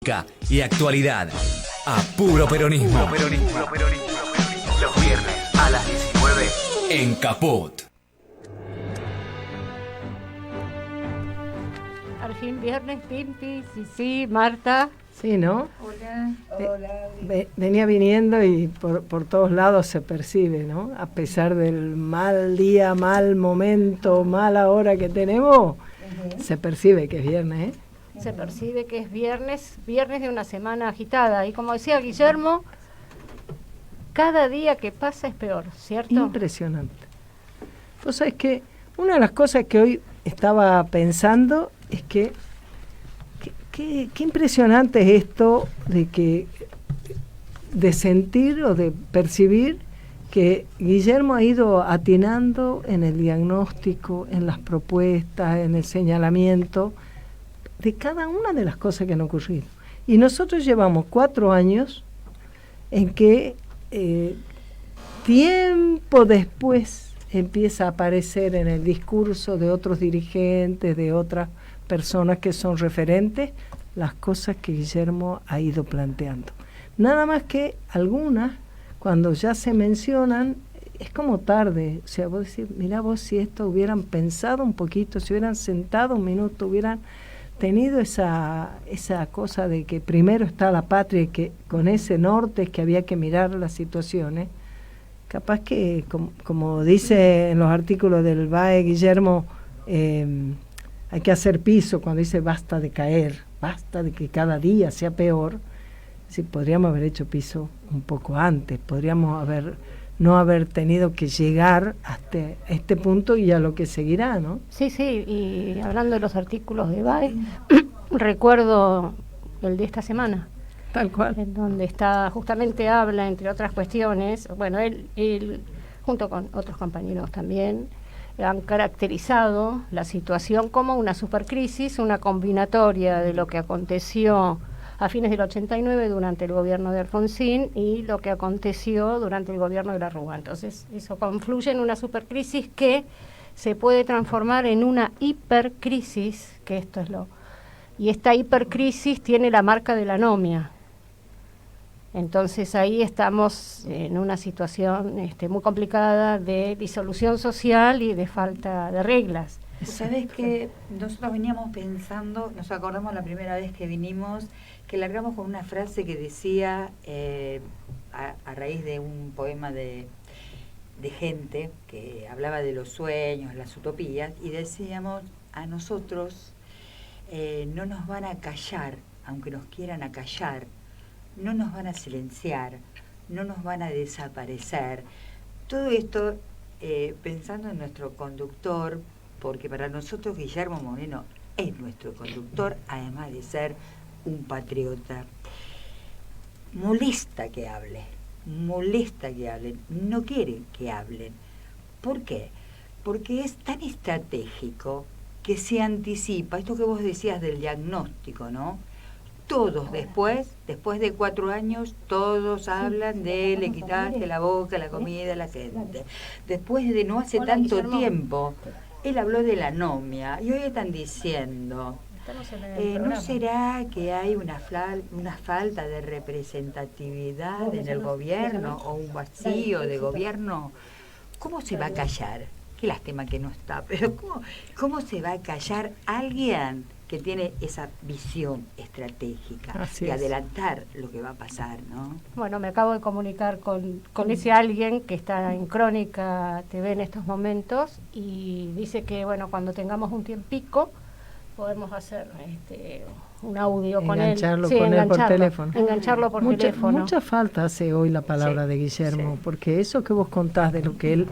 política y actualidad. A puro peronismo. Los viernes a las 19 en Caput. Al fin viernes, Pimpi, sí, Marta. Sí, ¿no? Hola. Venía viniendo y por todos lados se percibe, ¿no? A pesar del mal día, mal momento, mala hora que tenemos, se percibe que es viernes, ¿eh? Se percibe que es viernes de una semana agitada. Y como decía Guillermo, cada día que pasa es peor, ¿cierto? Impresionante. Vos sabés que una de las cosas que hoy estaba pensando es que qué impresionante es esto de sentir o de percibir que Guillermo ha ido atinando en el diagnóstico, en las propuestas, en el señalamiento de cada una de las cosas que han ocurrido. Y nosotros llevamos 4 años en que tiempo después empieza a aparecer en el discurso de otros dirigentes, de otras personas que son referentes, las cosas que Guillermo ha ido planteando. Nada más que algunas, cuando ya se mencionan, es como tarde. O sea, vos decís, mirá vos, si esto hubieran pensado un poquito, si hubieran sentado un minuto, hubieran tenido esa cosa de que primero está la patria y que con ese norte es que había que mirar las situaciones. Capaz que, como dice en los artículos del BAE, Guillermo, hay que hacer piso cuando dice basta de caer, basta de que cada día sea peor. Sí, podríamos haber hecho piso un poco antes, podríamos no haber tenido que llegar hasta este punto y a lo que seguirá, ¿no? Sí, y hablando de los artículos de BAE, recuerdo el de esta semana. Tal cual. En donde justamente habla, entre otras cuestiones, bueno, él junto con otros compañeros también, han caracterizado la situación como una supercrisis, una combinatoria de lo que aconteció a fines del 89 durante el gobierno de Alfonsín y lo que aconteció durante el gobierno de la Rúa. Entonces, eso confluye en una supercrisis que se puede transformar en una hipercrisis, que esto es y esta hipercrisis tiene la marca de la anomia. Entonces ahí estamos en una situación muy complicada de disolución social y de falta de reglas. ¿Sabes qué? Nosotros veníamos pensando, nos acordamos la primera vez que vinimos, que largamos con una frase que decía, a raíz de un poema de gente que hablaba de los sueños, las utopías, y decíamos, a nosotros no nos van a callar, aunque nos quieran acallar, no nos van a silenciar, no nos van a desaparecer. Todo esto pensando en nuestro conductor, porque para nosotros Guillermo Moreno es nuestro conductor, además de ser un patriota. Molesta que hablen, no quieren que hablen. ¿Por qué? Porque es tan estratégico que se anticipa, esto que vos decías del diagnóstico, ¿no? Todos después de 4 años, todos hablan de le quitaste la boca, la comida a la gente. Después de no hace tanto tiempo, él habló de la anomia y hoy están diciendo, ¿no será que hay una falta de representatividad en el gobierno o un vacío de gobierno? ¿Cómo se va a callar? Qué lástima que no está, pero ¿cómo se va a callar alguien que tiene esa visión estratégica de adelantar lo que va a pasar, ¿no? Bueno, me acabo de comunicar con ese alguien que está en Crónica TV en estos momentos y dice que, bueno, cuando tengamos un tiempico podemos hacer un audio con él. Engancharlo por teléfono. Engancharlo por teléfono. Mucha falta hace hoy la palabra de Guillermo, porque eso que vos contás de lo que él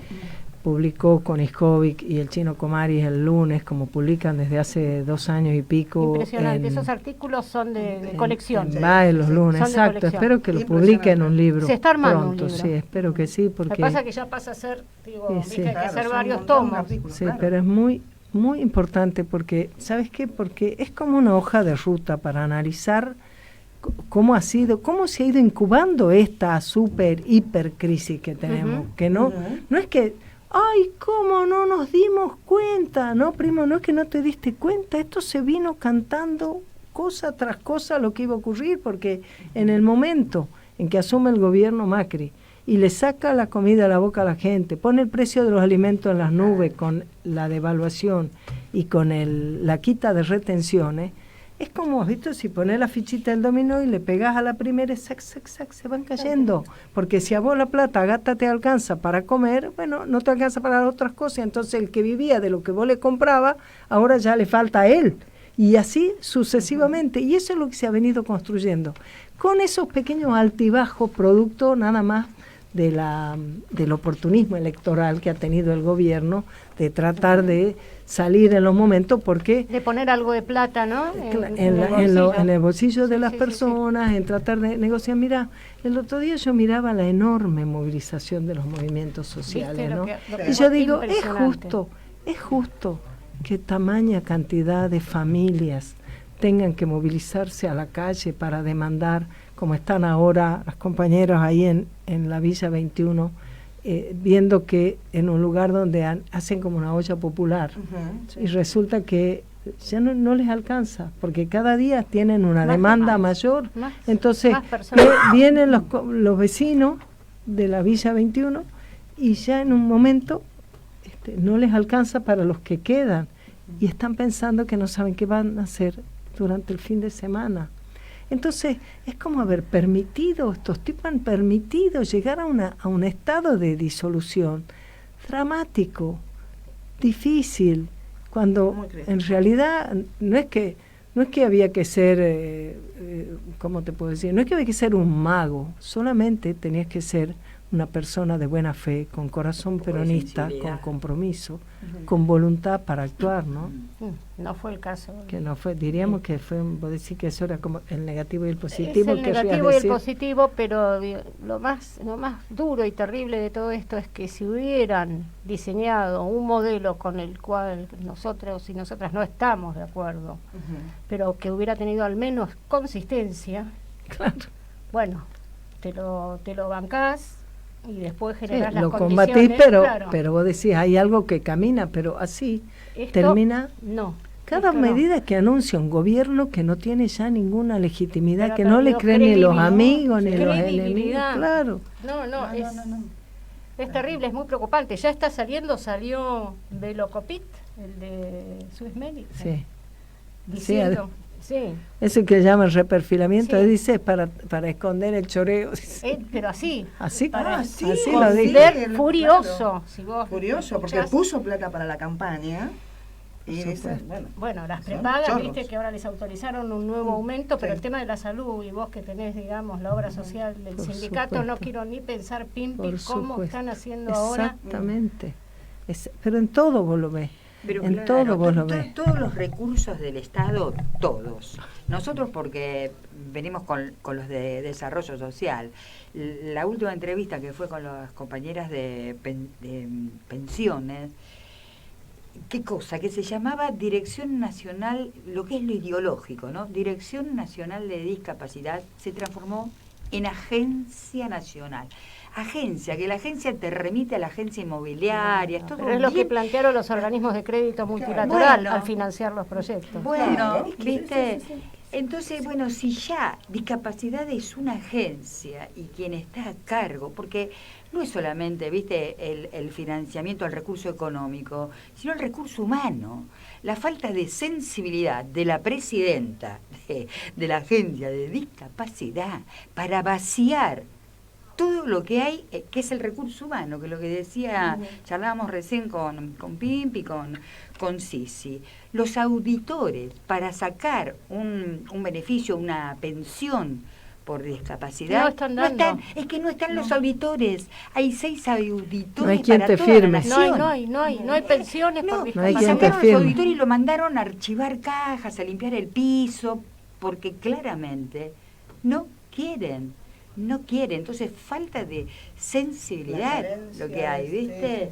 publicó con Iscovic y el Chino Comaris el lunes, como publican desde hace 2 años y pico. Impresionante, esos artículos son de colección. Va en los lunes, exacto. Espero que lo publique en un libro. Se está armando pronto, un libro. Sí, espero que sí. Porque lo que pasa es que ya pasa a ser, hay que hacer varios tomos. Sí, pero es muy importante porque, ¿sabes qué? Porque es como una hoja de ruta para analizar cómo se ha ido incubando esta hiper crisis que tenemos, que no es que ay, ¿cómo no nos dimos cuenta? No, primo, no es que no te diste cuenta, esto se vino cantando cosa tras cosa lo que iba a ocurrir, porque en el momento en que asume el gobierno Macri y le saca la comida a la boca a la gente, pone el precio de los alimentos en las nubes con la devaluación y con la quita de retenciones, es como, ¿has visto? Si pones la fichita del dominó y le pegas a la primera, sac, se van cayendo. Porque si a vos la plata gata te alcanza para comer, bueno, no te alcanza para las otras cosas. Entonces el que vivía de lo que vos le comprabas, ahora ya le falta a él. Y así sucesivamente. Y eso es lo que se ha venido construyendo. Con esos pequeños altibajos, producto nada más del oportunismo electoral que ha tenido el gobierno, de tratar de salir en los momentos, porque de poner algo de plata, ¿no? En el bolsillo de las personas, en tratar de negociar. Mira, el otro día yo miraba la enorme movilización de los movimientos sociales, ¿no? Y yo digo, es justo que tamaña cantidad de familias tengan que movilizarse a la calle para demandar, como están ahora las compañeras ahí en la Villa 21, viendo que en un lugar donde hacen como una olla popular, y resulta que ya no les alcanza, porque cada día tienen una demanda mayor, entonces vienen los vecinos de la Villa 21 y ya en un momento no les alcanza para los que quedan, y están pensando que no saben qué van a hacer durante el fin de semana. Entonces, es como haber permitido, estos tipos han permitido llegar a un estado de disolución dramático, difícil, cuando en realidad no es que había que ser, ¿cómo te puedo decir? No es que había que ser un mago, solamente tenías que ser una persona de buena fe, con corazón peronista, con compromiso, con voluntad para actuar, ¿no? No fue el caso. Que no fue, diríamos que fue, vos decís que eso era como el negativo y el positivo. Es el negativo y el positivo, pero lo más duro y terrible de todo esto es que si hubieran diseñado un modelo con el cual nosotros y nosotras no estamos de acuerdo, pero que hubiera tenido al menos consistencia, claro. Bueno, te lo bancás, y después generar las lo condiciones. Combatís, claro. pero vos decís, hay algo que camina, pero así Esto, termina. No. Cada medida que anuncia un gobierno que no tiene ya ninguna legitimidad, que no le creen ni los amigos ni los enemigos. Claro. No. Es terrible, es muy preocupante. Ya salió Velocopit, el de Swiss Medic. Sí. Diciendo... Eso que llaman reperfilamiento, dice, para esconder el choreo. Pero así. Así lo dice. Furioso. Claro. Si vos Furioso, porque puso plata para la campaña. Y dice, bueno, las prepagas, viste que ahora les autorizaron un nuevo aumento, pero el tema de la salud, y vos que tenés, digamos, la obra social del sindicato, no quiero ni pensar, Pimpi, cómo están haciendo ahora. Exactamente. Pero en todo vos lo ves. Pero en claro, todo vos lo ves. Todos los recursos del Estado, todos. Nosotros porque venimos con los de desarrollo social. La última entrevista que fue con las compañeras de pensiones, ¿qué cosa? Que se llamaba Dirección Nacional, lo que es lo ideológico, ¿no? Dirección Nacional de Discapacidad se transformó en Agencia Nacional. Que la agencia te remite a la agencia inmobiliaria. Pero es lo que plantearon los organismos de crédito multilateral al financiar los proyectos. Bueno, ¿viste? Entonces, bueno, si ya discapacidad es una agencia y quien está a cargo, porque no es solamente, viste, el financiamiento al recurso económico, sino el recurso humano. La falta de sensibilidad de la presidenta de la agencia de discapacidad para vaciar todo lo que hay, que es el recurso humano, que lo que decía, charlábamos recién con Pimpi, con Sisi, los auditores para sacar un beneficio, una pensión por discapacidad, no están dando. Es que no están los auditores, hay 6 auditores no hay quien para te toda firme. la nación. No hay pensiones por discapacidad. No hay quien te sacaron firme. los auditores y lo mandaron a archivar cajas, a limpiar el piso, porque claramente no quieren, entonces falta de sensibilidad lo que hay, ¿viste?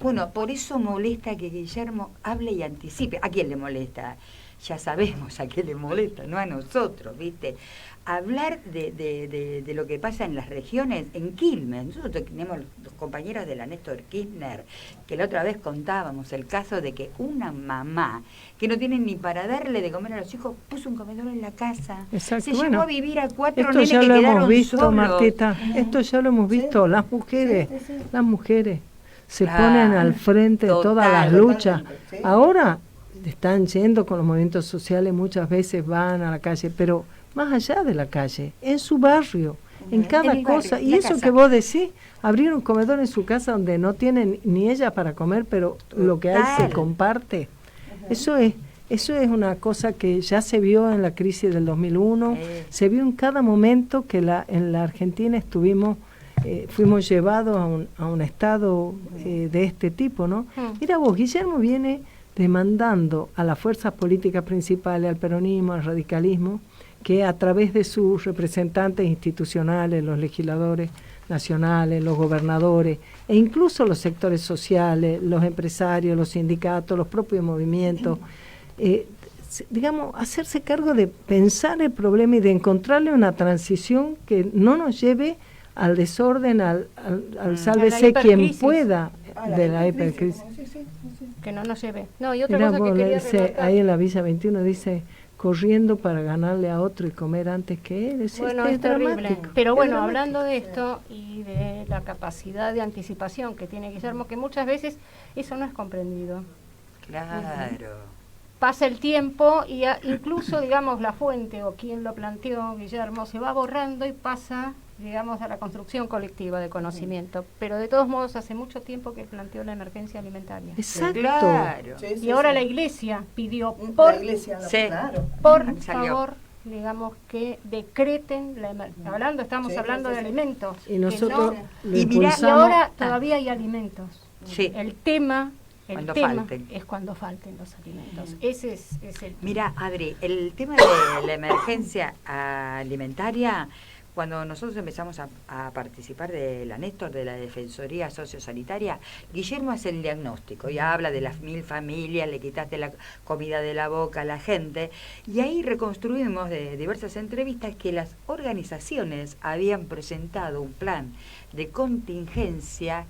Bueno, por eso molesta que Guillermo hable y anticipe. ¿A quién le molesta? ya sabemos a qué le molesta, no a nosotros, ¿viste? Hablar de lo que pasa en las regiones, en Quilmes. Nosotros tenemos los compañeros de la Néstor Kirchner, que la otra vez contábamos el caso de que una mamá que no tiene ni para darle de comer a los hijos, puso un comedor en la casa. Exacto. Se llevó a vivir a 4 Esto nenes ya que lo quedaron hemos visto, solos. Martita. Esto ya lo hemos visto. Las mujeres, las mujeres se Claro. ponen al frente de todas las Total, luchas. totalmente, sí. Ahora están yendo con los movimientos sociales, muchas veces van a la calle, pero más allá de la calle, en su barrio, en cada En el barrio, cosa. en Y la eso casa. que vos decís, abrir un comedor en su casa donde no tienen ni ella para comer, pero lo que hay se Total. comparte. Eso es una cosa que ya se vio en la crisis del 2001, se vio en cada momento que en la Argentina fuimos llevados a un estado de este tipo, ¿no? Mira vos, Guillermo viene demandando a las fuerzas políticas principales, al peronismo, al radicalismo, que a través de sus representantes institucionales, los legisladores nacionales, los gobernadores e incluso los sectores sociales, los empresarios, los sindicatos, los propios movimientos, digamos, hacerse cargo de pensar el problema y de encontrarle una transición que no nos lleve al desorden, al sálvese quien hipercrisis. pueda Ah, de la hipercrisis. Sí, sí, sí. Que no nos lleve. No, y otra Mirá cosa que vos, quería dice, remarcar. ahí en la Villa 21 dice, corriendo para ganarle a otro y comer antes que él. Bueno, es es terrible. dramático. Pero bueno, Es dramático. hablando de esto y de la capacidad de anticipación que tiene Guillermo, que muchas veces eso no es comprendido. Claro. Pasa el tiempo y incluso, digamos, la fuente o quien lo planteó, Guillermo, se va borrando y pasa, digamos, a la construcción colectiva de conocimiento. Pero de todos modos, hace mucho tiempo que planteó la emergencia alimentaria. Exacto. Claro. Sí, sí, Y ahora sí. la Iglesia pidió La iglesia, Sí. claro. por Salió. favor, digamos, que decreten, estamos Sí, hablando sí, de sí. alimentos. Y que nosotros no- lo Y mirá, y impulsamos. ahora todavía hay alimentos. Sí. El tema Cuando tema falten. es cuando falten los alimentos. Ese es el... Mira, Adri, el tema de la emergencia alimentaria, cuando nosotros empezamos a participar de la Néstor, de la Defensoría Sociosanitaria, Guillermo hace el diagnóstico y habla de las 1000 familias, le quitaste la comida de la boca a la gente, y ahí reconstruimos de diversas entrevistas que las organizaciones habían presentado un plan de contingencia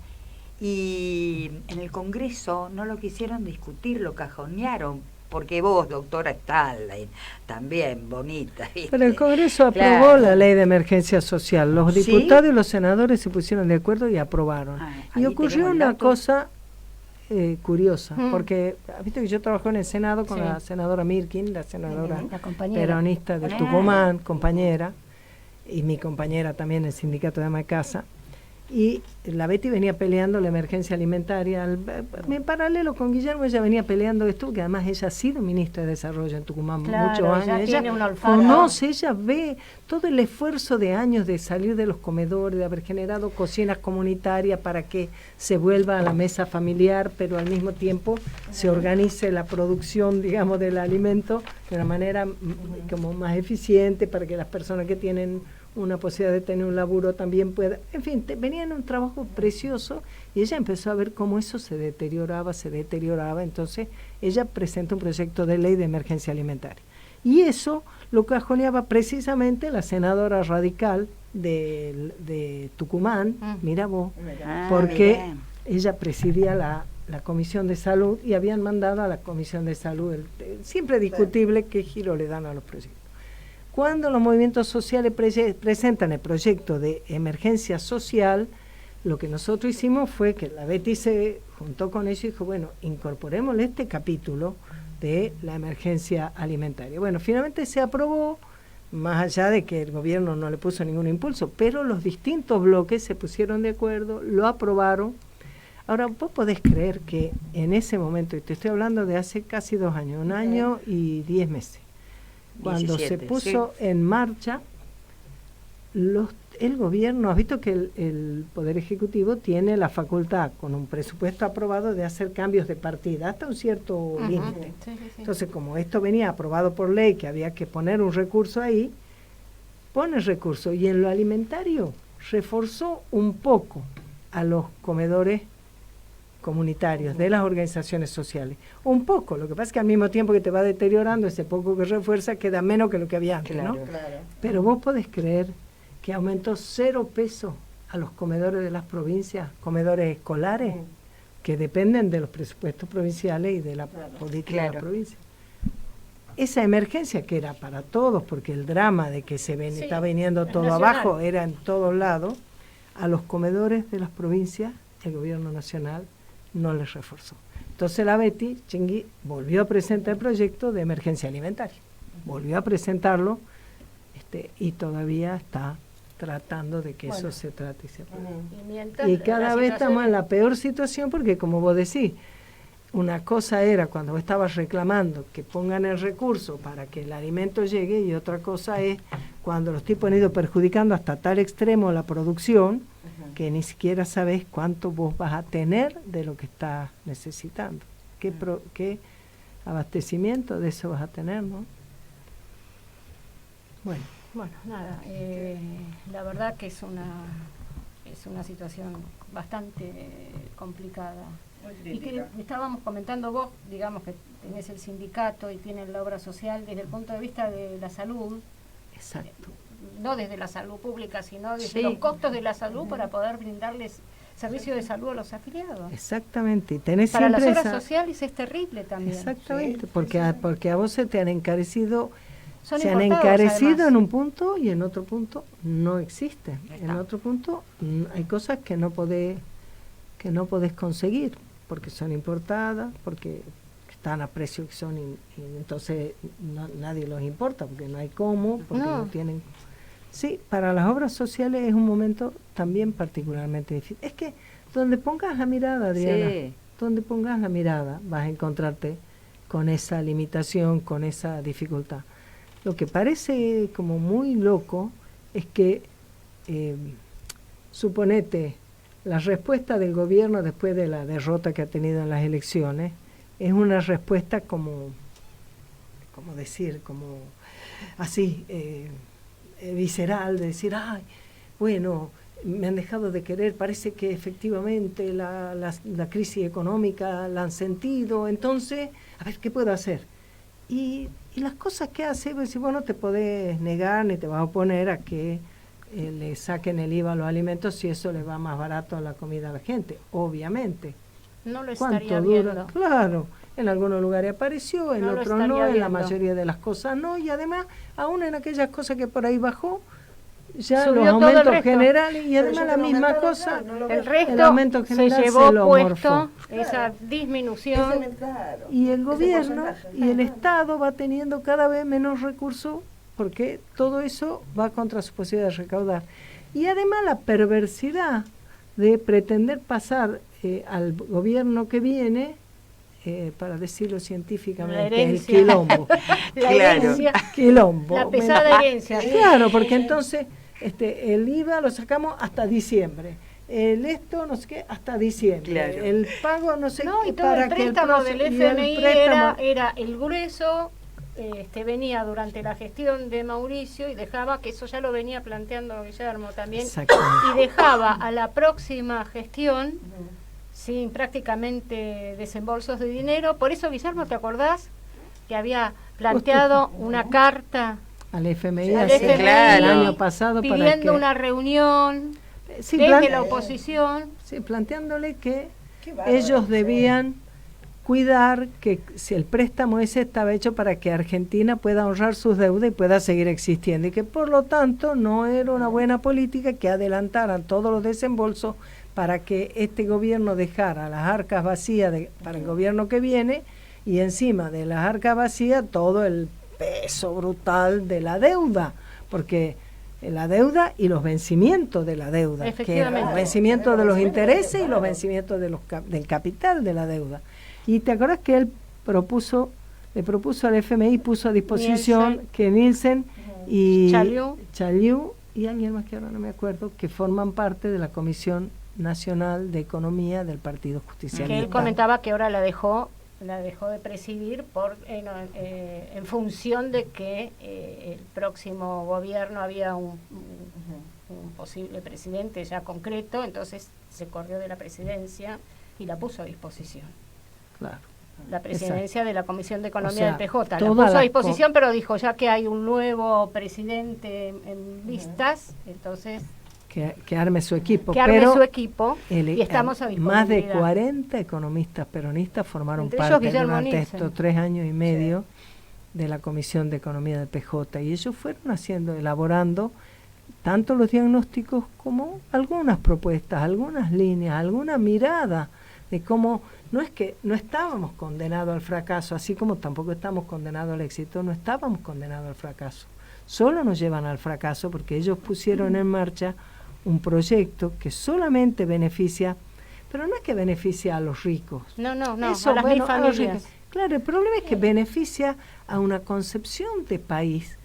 y en el Congreso no lo quisieron discutir, lo cajonearon, porque vos, doctora Stalin, también bonita, ¿viste? Pero el Congreso aprobó Claro. la ley de emergencia social. Los ¿Sí? diputados y los senadores se pusieron de acuerdo y aprobaron. Ah, Y ahí ocurrió tenemos el una dato. cosa curiosa, Mm. porque viste que yo trabajo en el Senado con Sí. la senadora Mirkin, la senadora La compañera. peronista de Ah. Tucumán, compañera, y mi compañera también en el sindicato de ama de casa. Y la Betty venía peleando la emergencia alimentaria. En paralelo con Guillermo, ella venía peleando esto, que además ella ha sido ministra de Desarrollo en Tucumán Claro, muchos años. ya Ella tiene un olfato. conoce, ella ve todo el esfuerzo de años de salir de los comedores, de haber generado cocinas comunitarias para que se vuelva a la mesa familiar, pero al mismo tiempo se organice la producción, digamos, del alimento de una manera como más eficiente para que las personas que tienen una posibilidad de tener un laburo también pueda, en fin, venía en un trabajo precioso y ella empezó a ver cómo eso se deterioraba, entonces ella presentó un proyecto de ley de emergencia alimentaria. Y eso lo cajoneaba precisamente la senadora radical de Tucumán, mira vos, Ah, porque bien. ella presidía la Comisión de Salud y habían mandado a la Comisión de Salud, siempre discutible qué giro le dan a los proyectos. Cuando los movimientos sociales presentan el proyecto de emergencia social, lo que nosotros hicimos fue que la Betty se juntó con ellos y dijo, bueno, incorporémosle este capítulo de la emergencia alimentaria. Bueno, finalmente se aprobó, más allá de que el gobierno no le puso ningún impulso, pero los distintos bloques se pusieron de acuerdo, lo aprobaron. Ahora, vos podés creer que en ese momento, y te estoy hablando de hace casi 2 años, 1 año y 10 meses, cuando 17, se puso en marcha, el gobierno, has visto que el Poder Ejecutivo tiene la facultad, con un presupuesto aprobado, de hacer cambios de partida hasta un cierto Ujú. límite. Sí, sí, sí. Entonces, como esto venía aprobado por ley, que había que poner un recurso ahí, pone el recurso. Y en lo alimentario reforzó un poco a los comedores comunitarios, de las organizaciones sociales. Un poco, lo que pasa es que al mismo tiempo que te va deteriorando, ese poco que refuerza queda menos que lo que había antes, ¿no? Claro. Pero vos podés creer que aumentó 0 pesos a los comedores de las provincias, comedores escolares, que dependen de los presupuestos provinciales y de la política de la provincia. Esa emergencia que era para todos, porque el drama de que se Sí, está viniendo todo nacional. abajo era en todos lados, a los comedores de las provincias el gobierno nacional no les reforzó. Entonces la Betty Chingui volvió a presentar el proyecto de emergencia alimentaria, volvió a presentarlo y todavía está tratando de que eso se trate y se apruebe. Y mientras Y la cada vez situación estamos en la peor situación porque, como vos decís, una cosa era cuando vos estabas reclamando que pongan el recurso para que el alimento llegue y otra cosa es cuando los tipos han ido perjudicando hasta tal extremo la producción que ni siquiera sabés cuánto vos vas a tener de lo que estás necesitando. ¿Qué abastecimiento de eso vas a tener, no? Bueno. Bueno, nada, la verdad que es una situación bastante complicada. Y que estábamos comentando vos, digamos que tenés el sindicato y tienes la obra social desde el punto de vista de la salud, Exacto. no desde la salud pública, sino desde Sí. los costos de la salud para poder brindarles servicio de salud a los afiliados. Exactamente. Y tenés Para las siempre obras esa- sociales es terrible también. Exactamente, porque a vos se te han encarecido, Son se han importados, encarecido además. en un punto y en otro punto no existen. En otro punto hay cosas que no podés conseguir porque son importadas, porque están a precio que son y entonces nadie los importa porque no hay cómo, porque no tienen. Sí, para las obras sociales es un momento también particularmente difícil. Es que donde pongas la mirada, Adriana, Sí. donde pongas la mirada vas a encontrarte con esa limitación, con esa dificultad. Lo que parece como muy loco es que, suponete, la respuesta del gobierno después de la derrota que ha tenido en las elecciones es una respuesta como así, visceral, de decir, ay, bueno, me han dejado de querer, parece que efectivamente la crisis económica la han sentido, entonces, a ver, ¿qué puedo hacer? Y las cosas que hace, pues, si vos no te podés negar ni te vas a oponer a que le saquen el IVA a los alimentos si eso le va más barato a la comida a la gente, obviamente. No lo ¿Cuánto estaría dura? viendo. Claro, en algunos lugares apareció, en No lo otros estaría no, en la viendo. mayoría de las cosas no, y además, aún en aquellas cosas que por ahí bajó, ya Subió los todo el aumentos resto. generales y Pero además yo la que lo misma aumentaron, cosa, claro, no lo El veo. resto el aumento se general llevó se lo puesto morfó. esa disminución. Claro. Y el Ese gobierno porcentaje. y el Estado va teniendo cada vez menos recursos porque todo eso va contra su posibilidad de recaudar. Y además la perversidad de pretender pasar al gobierno que viene, para decirlo científicamente, La el herencia. quilombo. La Claro. herencia, Quilombo. la pesada herencia. ¿sí? Claro, porque entonces el IVA lo sacamos hasta diciembre. Esto, no sé qué, hasta diciembre. Claro. El pago, no sé No, qué, y todo el préstamo proce- del y el FMI préstamo- era el grueso, venía durante la gestión de Mauricio y dejaba, que eso ya lo venía planteando Guillermo también, Exactamente. y dejaba a la próxima gestión sin prácticamente desembolsos de dinero. Por eso, Guillermo, ¿te acordás que había planteado una carta Al FMI al hace FMI el año pasado para pidiendo que una reunión sí, desde la oposición? sí, planteándole que Qué bárbaro, ellos sí. debían cuidar que si el préstamo ese estaba hecho para que Argentina pueda honrar sus deudas y pueda seguir existiendo y que por lo tanto no era una buena política que adelantaran todos los desembolsos para que este gobierno dejara las arcas vacías para el gobierno que viene y encima de las arcas vacías todo el peso brutal de la deuda, porque la deuda y los vencimientos de la deuda, que eran Efectivamente. los vencimientos de los intereses y los vencimientos de del capital de la deuda. Y te acuerdas que él le propuso al FMI, puso a disposición Nielsen. que Nielsen y Chaliú. y alguien más que ahora no me acuerdo, que forman parte de la Comisión Nacional de Economía del Partido Justicialista. Que él comentaba que ahora la dejó de presidir en función de que el próximo gobierno había un posible presidente ya concreto, entonces se corrió de la presidencia y la puso a disposición. Claro. La presidencia de la Comisión de Economía O sea, del PJ. La todas puso a las disposición, pero dijo, ya que hay un nuevo presidente en vistas, entonces Que arme su equipo. que arme pero su equipo y estamos a disposición. más de 40 economistas peronistas formaron Entre ellos parte Guillermo durante Nielsen. estos 3 años y medio de la Comisión de Economía del PJ, y ellos fueron elaborando tanto los diagnósticos como algunas propuestas, algunas líneas, alguna mirada de cómo no es que no estábamos condenados al fracaso, así como tampoco estamos condenados al éxito, no estábamos condenados al fracaso. Solo nos llevan al fracaso porque ellos pusieron en marcha un proyecto que solamente beneficia, pero no es que beneficia a los ricos. No, Eso, a las bueno, mil a los familias. ricos. Claro, el problema es que beneficia a una concepción de país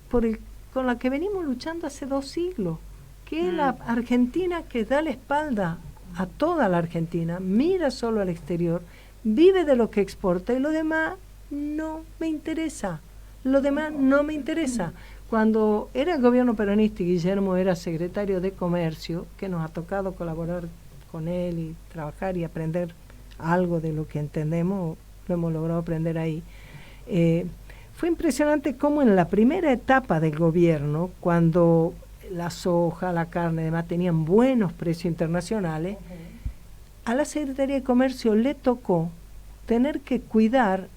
con la que venimos luchando hace 2 siglos, que es la Argentina, que da la espalda a toda la Argentina, mira solo al exterior, vive de lo que exporta y lo demás no me interesa. Lo demás no me interesa. Cuando era el gobierno peronista y Guillermo era secretario de Comercio, que nos ha tocado colaborar con él y trabajar y aprender algo de lo que entendemos, lo hemos logrado aprender ahí. Fue impresionante cómo en la primera etapa del gobierno, cuando la soja, la carne y demás tenían buenos precios internacionales, a la Secretaría de Comercio le tocó tener que cuidar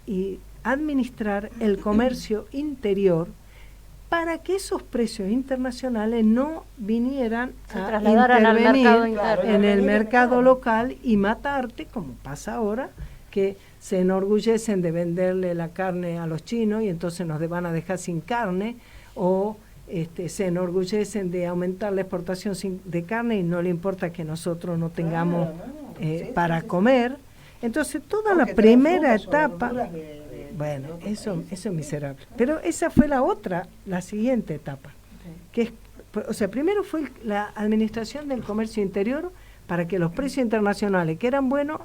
y administrar el comercio interior para que esos precios internacionales no vinieran Se a trasladaran al intervenir mercado interno. en el mercado local y matarte, como pasa ahora, que se enorgullecen de venderle la carne a los chinos y entonces nos van a dejar sin carne, o se enorgullecen de aumentar la exportación de carne y no le importa que nosotros no tengamos para comer. Entonces toda la primera etapa, bueno, eso es miserable. Pero esa fue la siguiente etapa, que es, o sea, primero fue la administración del comercio interior para que los precios internacionales, que eran buenos,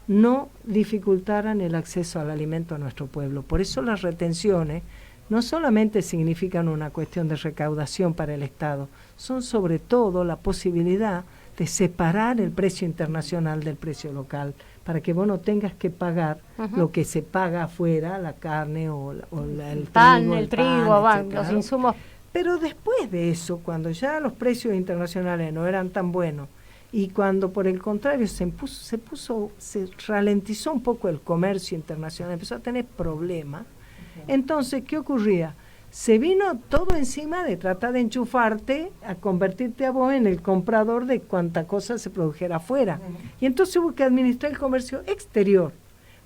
no dificultaran el acceso al alimento a nuestro pueblo. Por eso las retenciones no solamente significan una cuestión de recaudación para el Estado, son sobre todo la posibilidad de separar el precio internacional del precio local, para que vos no tengas que pagar lo que se paga afuera, la carne o el Pan, trigo, el trigo, etcétera, los ¿no? insumos. Pero después de eso, cuando ya los precios internacionales no eran tan buenos, y cuando por el contrario se ralentizó un poco el comercio internacional, empezó a tener problemas, entonces, ¿qué ocurría? Se vino todo encima de tratar de enchufarte, a convertirte a vos en el comprador de cuanta cosa se produjera afuera. Y entonces hubo que administrar el comercio exterior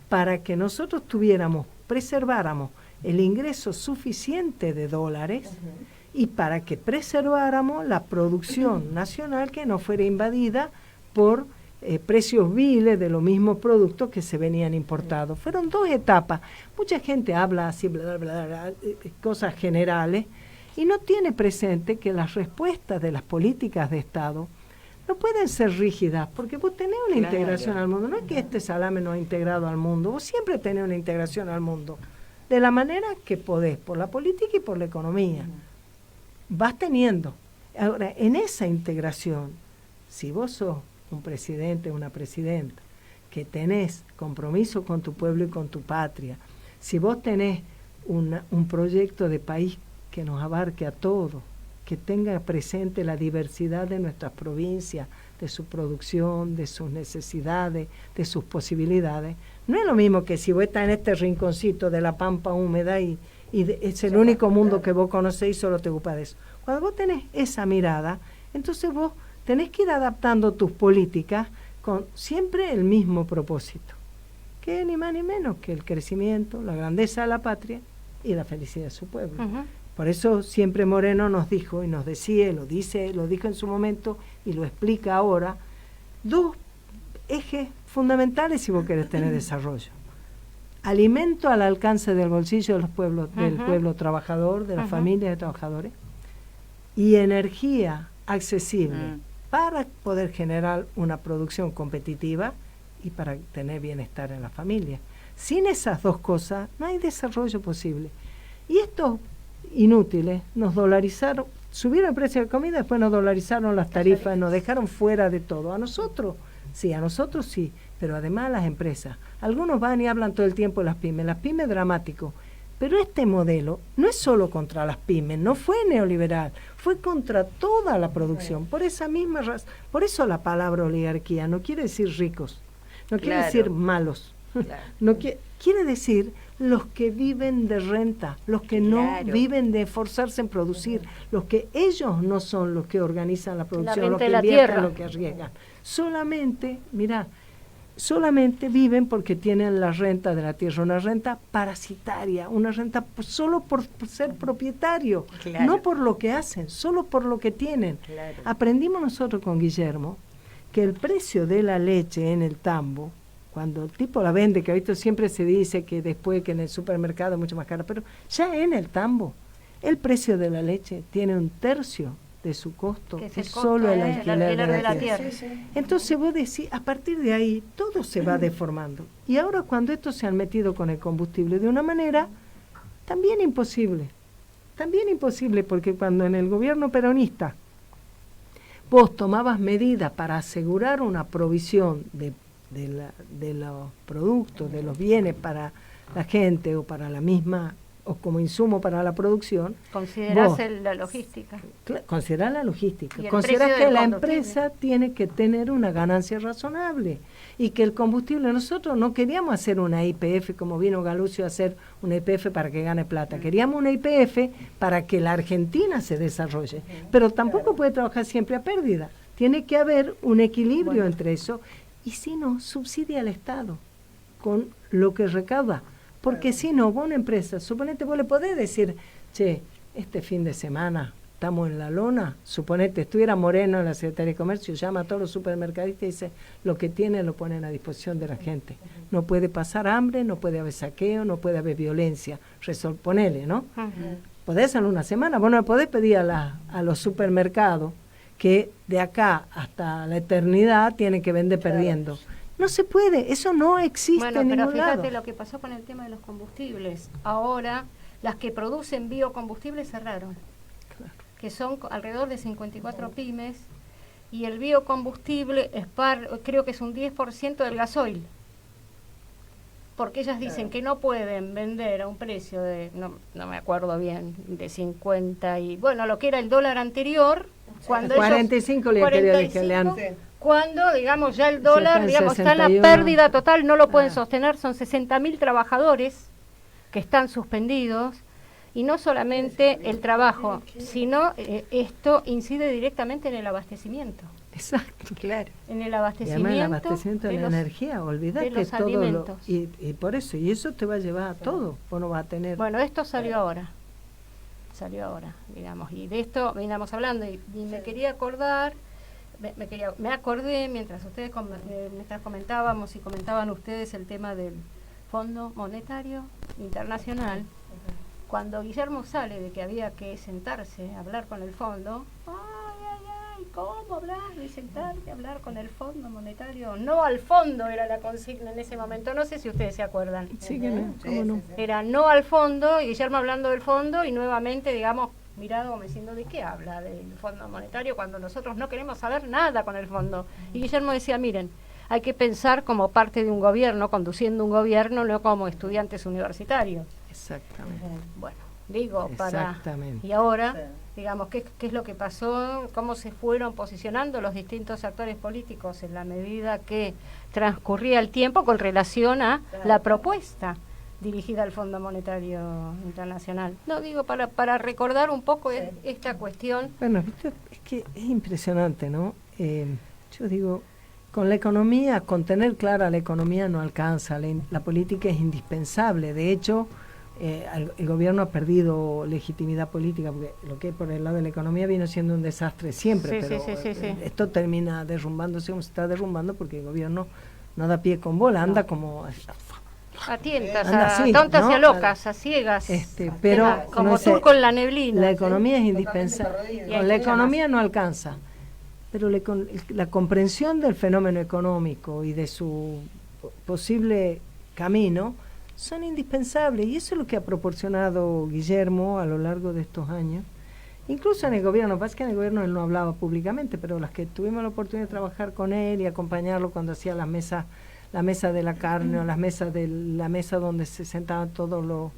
para que nosotros preserváramos el ingreso suficiente de dólares y para que preserváramos la producción nacional, que no fuera invadida por precios viles de los mismos productos que se venían importados. Fueron 2 etapas. Mucha gente habla así, bla, bla, bla, cosas generales, y no tiene presente que las respuestas de las políticas de Estado no pueden ser rígidas, porque vos tenés una integración al mundo. No es que este salame no ha integrado al mundo, vos siempre tenés una integración al mundo, de la manera que podés, por la política y por la economía. Vas teniendo. Ahora, en esa integración, si vos sos un presidente, una presidenta, que tenés compromiso con tu pueblo y con tu patria, si vos tenés un proyecto de país que nos abarque a todos, que tenga presente la diversidad de nuestras provincias, de su producción, de sus necesidades, de sus posibilidades, no es lo mismo que si vos estás en este rinconcito de la pampa húmeda y es el único mundo que vos conocés y solo te ocupas de eso. Cuando vos tenés esa mirada, entonces vos tenés que ir adaptando tus políticas con siempre el mismo propósito, que ni más ni menos que el crecimiento, la grandeza de la patria y la felicidad de su pueblo. Por eso siempre Moreno nos dijo y nos decía, lo dijo en su momento y lo explica ahora, 2 ejes fundamentales si vos querés tener desarrollo. Alimento al alcance del bolsillo de los pueblos, del pueblo trabajador, de las familias de trabajadores, y energía accesible para poder generar una producción competitiva y para tener bienestar en la familia. Sin esas 2 cosas no hay desarrollo posible. Y estos inútiles nos dolarizaron, subieron el precio de la comida, después nos dolarizaron las tarifas, nos dejaron fuera de todo. A nosotros Sí, a nosotros sí, pero además a las empresas. Algunos van y hablan todo el tiempo de las pymes dramático. Pero este modelo no es solo contra las pymes, no fue neoliberal, fue contra toda la producción. Por esa misma razón, por eso la palabra oligarquía no quiere decir ricos, no quiere Claro. decir malos, Claro. no quiere decir los que viven de renta, los que no Claro. viven de esforzarse en producir, los que ellos no son los que organizan la producción, los mente que de la invierten, tierra. los que arriesgan. Solamente viven porque tienen la renta de la tierra, una renta parasitaria, una renta solo por ser propietario, Claro. no por lo que hacen, solo por lo que tienen. Claro. Aprendimos nosotros con Guillermo que el precio de la leche en el tambo, cuando el tipo la vende, que ahorita siempre se dice que después que en el supermercado es mucho más cara, pero ya en el tambo, el precio de la leche tiene 1/3 de su costo, Que es es el costo solo el del alquiler de la tierra. tierra. Entonces vos decís, a partir de ahí todo se va deformando. Y ahora cuando estos se han metido con el combustible de una manera también imposible, porque cuando en el gobierno peronista vos tomabas medidas para asegurar una provisión de los productos, de los bienes para la gente o para la misma, o como insumo para la producción, Considerás vos la logística. considerar la logística, Y el considerar precio que del la combustible. empresa tiene que tener una ganancia razonable y que el combustible, nosotros no queríamos hacer una IPF como vino Galucio a hacer una IPF para que gane plata, queríamos una IPF para que la Argentina se desarrolle, pero tampoco puede trabajar siempre a pérdida, tiene que haber un equilibrio entre eso y si no, subsidia al Estado con lo que recauda. Porque si no, vos una empresa, suponete, vos le podés decir, che, este fin de semana estamos en la lona, suponete, estuviera Moreno en la Secretaría de Comercio, llama a todos los supermercadistas y dice, lo que tienen lo ponen a disposición de la gente. No puede pasar hambre, no puede haber saqueo, no puede haber violencia. Ponele, ¿no? Podés en una semana, vos no le podés pedir a los supermercados que de acá hasta la eternidad tienen que vender perdiendo. No se puede, eso no existe Bueno, en pero ningún fíjate lado. lo que pasó con el tema de los combustibles. Ahora, las que producen biocombustibles cerraron, que son alrededor de 54 pymes, y el biocombustible creo que es un 10% del gasoil. Porque ellas dicen que no pueden vender a un precio de, no me acuerdo bien, de 50 y, bueno, lo que era el dólar anterior, cuando 45 le anterior que le han... 45, cuando, digamos, ya el dólar, en digamos, está en la 61. pérdida total, no lo pueden sostener, son 60.000 trabajadores que están suspendidos, y no solamente el trabajo, sino esto incide directamente en el abastecimiento. Exacto. Claro. En el Y además el abastecimiento, abastecimiento de la los- energía, olvídate de los todo alimentos. y por eso, y eso te va a llevar a todo, vos no vas a tener... Bueno, esto salió ahora, digamos, y de esto veníamos hablando, y me quería acordar, me acordé mientras ustedes mientras comentábamos y comentaban ustedes el tema del Fondo Monetario Internacional, cuando Guillermo sale de que había que sentarse a hablar con el fondo, ¿cómo hablar de sentarte a hablar con el Fondo Monetario? No al fondo era la consigna en ese momento, no sé si ustedes se acuerdan. Sí, que no, ¿cómo no? Era no al fondo, y Guillermo hablando del fondo, y nuevamente, digamos, mirado como diciendo, ¿de qué habla del Fondo Monetario cuando nosotros no queremos saber nada con el fondo? Y Guillermo decía, miren, hay que pensar como parte de un gobierno, conduciendo un gobierno, no como estudiantes universitarios. Exactamente. Bueno, digo, Exactamente. Y ahora, digamos, ¿qué es lo que pasó? ¿Cómo se fueron posicionando los distintos actores políticos en la medida que transcurría el tiempo con relación a la propuesta dirigida al Fondo Monetario Internacional? No, digo, para recordar un poco esta cuestión. Bueno, ¿viste? Es que es impresionante, ¿no? Yo digo, con la economía, con tener clara la economía no alcanza, la política es indispensable. De hecho, el gobierno ha perdido legitimidad política, porque lo que es por el lado de la economía vino siendo un desastre siempre, Sí, pero sí. esto termina derrumbándose como se está derrumbando porque el gobierno no da pie con bola, anda como... A tientas, Anda a así, tontas ¿no? y a locas, a ciegas, pero como no sé, turco en la neblina. la economía es indispensable. Totalmente Con la economía no alcanza, pero la comprensión del fenómeno económico y de su posible camino son indispensables, y eso es lo que ha proporcionado Guillermo a lo largo de estos años, incluso en el gobierno, pasa que en el gobierno él no hablaba públicamente, pero las que tuvimos la oportunidad de trabajar con él y acompañarlo cuando hacía la mesa de la carne o la mesa donde se sentaban todo lo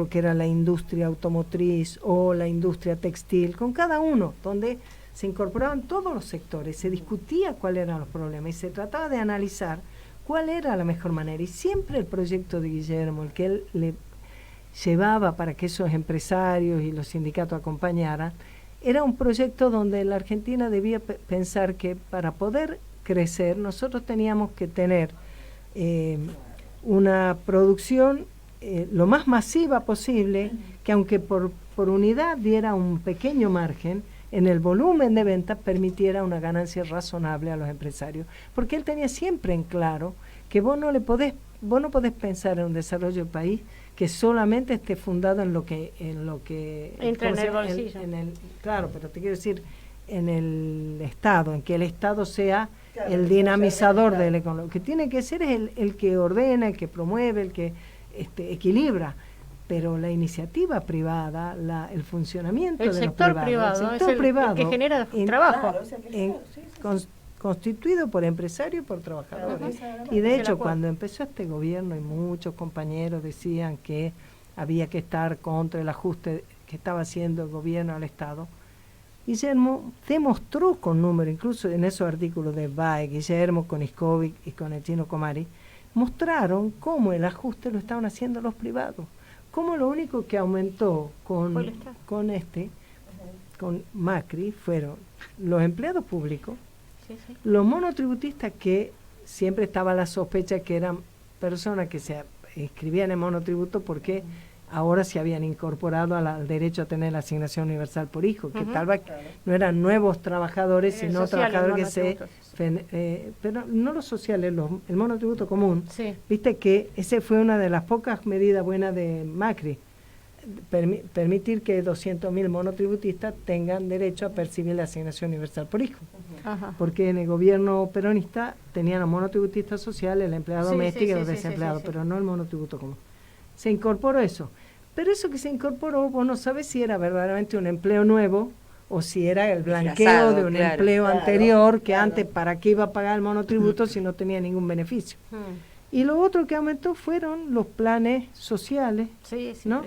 que era la industria automotriz o la industria textil, con cada uno, donde se incorporaban todos los sectores, se discutía cuáles eran los problemas y se trataba de analizar cuál era la mejor manera. Y siempre el proyecto de Guillermo, el que él le llevaba para que esos empresarios y los sindicatos acompañaran, era un proyecto donde la Argentina debía pensar que para poder crecer nosotros teníamos que tener una producción lo más masiva posible, que aunque por unidad diera un pequeño margen, en el volumen de ventas permitiera una ganancia razonable a los empresarios, porque él tenía siempre en claro que vos no podés pensar en un desarrollo del país que solamente esté fundado en lo que entra en el bolsillo. Claro, pero te quiero decir en el Estado, en que el Estado sea el dinamizador de la economía. Lo que tiene que ser es el que ordena, el que promueve, el que equilibra. Pero la iniciativa privada, el funcionamiento el de sector los privados, el sector privado, el que genera trabajo. Constituido por empresarios y por trabajadores. Y de hecho, cuando empezó este gobierno, y muchos compañeros decían que había que estar contra el ajuste que estaba haciendo el gobierno al Estado, Guillermo demostró con números, incluso en esos artículos de BAE, Guillermo con Iscovic y con el Chino Comari, mostraron cómo el ajuste lo estaban haciendo los privados. Cómo lo único que aumentó con Macri fueron los empleados públicos, los monotributistas, que siempre estaba la sospecha que eran personas que se inscribían en monotributo porque ahora se habían incorporado al derecho a tener la asignación universal por hijo, que tal vez no eran nuevos trabajadores, sino trabajadores que pero no los sociales, el monotributo común. Sí. Viste que ese fue una de las pocas medidas buenas de Macri, permitir que 200.000 monotributistas tengan derecho a percibir la asignación universal por hijo. Ajá. Porque en el gobierno peronista tenían los monotributistas sociales, el empleado doméstico y el desempleado, pero no el monotributo común. Se incorporó eso. Pero eso que se incorporó, vos no sabes si era verdaderamente un empleo nuevo o si era el blanqueo de un empleo anterior, que antes para qué iba a pagar el monotributo si no tenía ningún beneficio. Y lo otro que aumentó fueron los planes sociales, ¿no?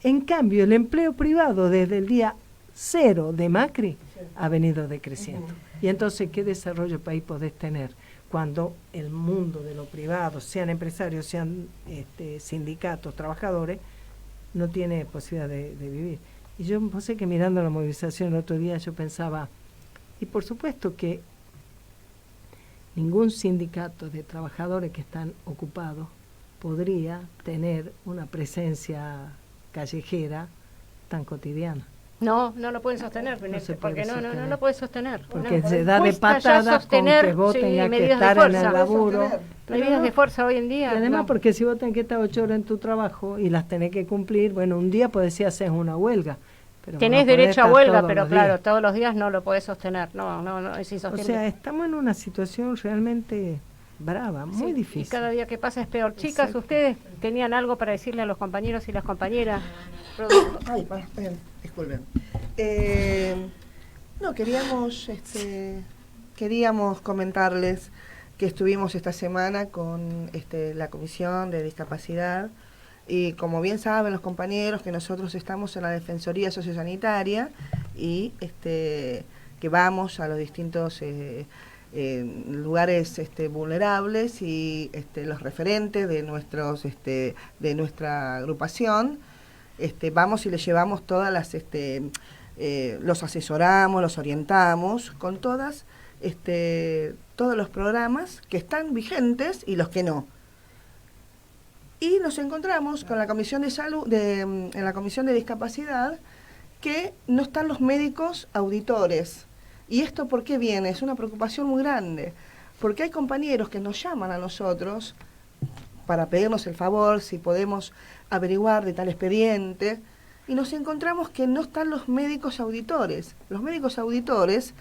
En cambio, el empleo privado desde el día 0 de Macri ha venido decreciendo. Y entonces, ¿qué desarrollo país podés tener cuando el mundo de lo privado, sean empresarios, sean sindicatos, trabajadores, no tiene posibilidad de vivir? Y yo sé que mirando la movilización el otro día yo pensaba, y por supuesto que ningún sindicato de trabajadores que están ocupados podría tener una presencia callejera tan cotidiana. No lo pueden sostener, porque no lo puede sostener. Porque se da de patadas con que vos tengas que estar en el laburo. Medidas de fuerza hoy en día. Y además porque si vos tenés que estar 8 horas en tu trabajo y las tenés que cumplir, bueno, un día podés decir hacer una huelga. Pero tenés derecho a huelga, pero claro, todos los días no lo podés sostener. No, es insostenible. O sea, estamos en una situación realmente brava, muy difícil. Y cada día que pasa es peor. Chicas, ¿ustedes tenían algo para decirle a los compañeros y las compañeras? Ay, disculpen. No, queríamos comentarles que estuvimos esta semana con la Comisión de Discapacidad, y como bien saben los compañeros que nosotros estamos en la Defensoría Sociosanitaria y que vamos a los distintos lugares vulnerables, y los referentes de nuestra agrupación, vamos y les llevamos todas las los asesoramos, los orientamos con todos los programas que están vigentes y los que no. Y nos encontramos con la Comisión de Salud, en la Comisión de Discapacidad, que no están los médicos auditores. ¿Y esto por qué viene? Es una preocupación muy grande, porque hay compañeros que nos llaman a nosotros para pedirnos el favor si podemos averiguar de tal expediente, y nos encontramos que no están los médicos auditores. Los médicos auditores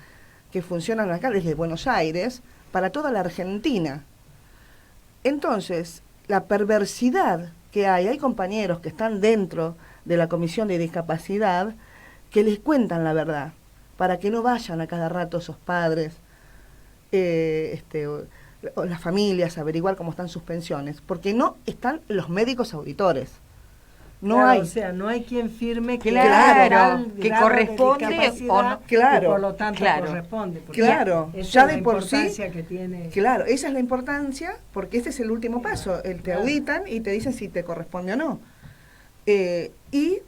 que funcionan acá desde Buenos Aires para toda la Argentina. Entonces, la perversidad que hay compañeros que están dentro de la Comisión de Discapacidad que les cuentan la verdad, para que no vayan a cada rato esos padres o las familias a averiguar cómo están sus pensiones, porque no están los médicos auditores. No Claro, hay. o sea, no hay quien firme que Claro, tal que grado de corresponde discapacidad o no. Claro, y por lo tanto claro. corresponde. porque Claro, esa ya es de la por sí, importancia que tiene. Claro, esa es la importancia, porque este es el último paso. Te auditan y te dicen si te corresponde o no. Y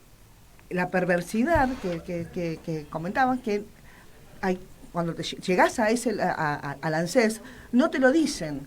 la perversidad que comentaban, que hay, cuando llegás a al ANSES, no te lo dicen.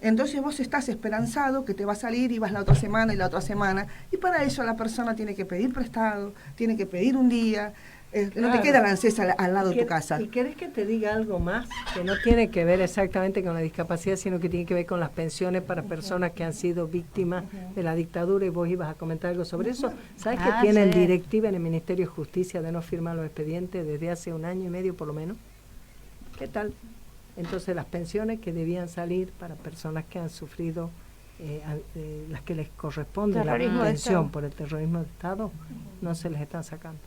Entonces vos estás esperanzado que te va a salir y vas la otra semana y la otra semana. Y para eso la persona tiene que pedir prestado, tiene que pedir un día. No te Claro. queda el ANSES al lado de tu casa. ¿Y querés que te diga algo más? Que no tiene que ver exactamente con la discapacidad, sino que tiene que ver con las pensiones para personas que han sido víctimas de la dictadura, y vos ibas a comentar algo sobre eso. ¿Sabes que tienen sí. directiva en el Ministerio de Justicia de no firmar los expedientes desde hace 1 año y medio por lo menos? ¿Qué tal? Entonces las pensiones que debían salir para personas que han sufrido, las que les corresponde la Terrorismo de pensión Estado. por el terrorismo de Estado, no se les están sacando.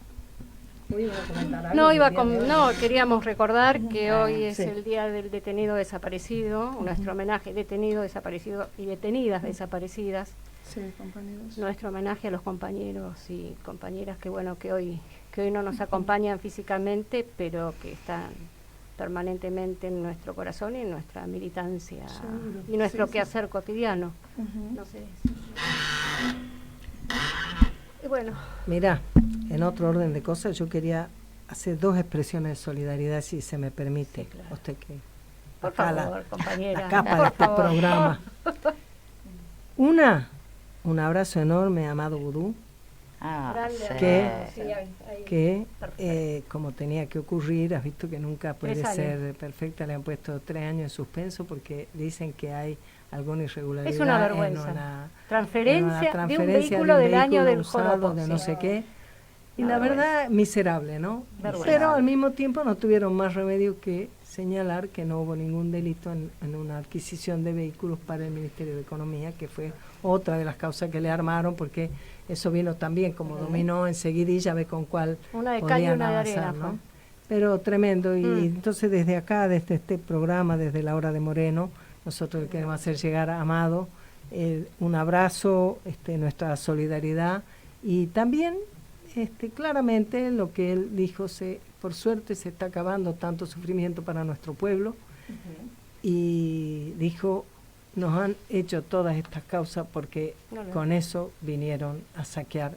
¿Ibas a comentar algo? No, queríamos recordar que hoy es sí. el día del detenido desaparecido, nuestro homenaje detenido, desaparecido y detenidas desaparecidas, Sí, compañeros. nuestro homenaje a los compañeros y compañeras que hoy no nos acompañan físicamente, pero que están permanentemente en nuestro corazón y en nuestra militancia Seguro. y nuestro Sí, quehacer cotidiano. Ujú. No sé. Y bueno, Mira, en otro orden de cosas, yo quería hacer 2 expresiones de solidaridad, si se me permite. Sí, claro. Usted que por acá favor, compañera. la capa de por este favor. programa. Un abrazo enorme a Amado Vudú, Grande, Que- sí, ahí, que perfecto. como tenía que ocurrir, has visto que nunca puede 3 años. ser perfecta, le han puesto 3 años en suspenso porque dicen que hay alguna irregularidad Es una en vergüenza. una Transferencia, transferencia de un vehículo del año del usado, Joropo, de no sí. sé qué. Y Una la vergüenza. verdad, miserable, ¿no? Vergüenza. Pero al mismo tiempo no tuvieron más remedio que señalar que no hubo ningún delito en una adquisición de vehículos para el Ministerio de Economía, que fue otra de las causas que le armaron, porque eso vino también como dominó enseguidilla, ve con cuál Una de cal y podían una de avanzar, arena ¿no? fue. Pero tremendo, y Mm. entonces desde acá, desde este programa, desde la hora de Moreno, nosotros le queremos hacer llegar a Amado un abrazo, nuestra solidaridad, y también claramente lo que él dijo, por suerte se está acabando tanto sufrimiento para nuestro pueblo, y dijo, nos han hecho todas estas causas porque No. con eso vinieron a saquear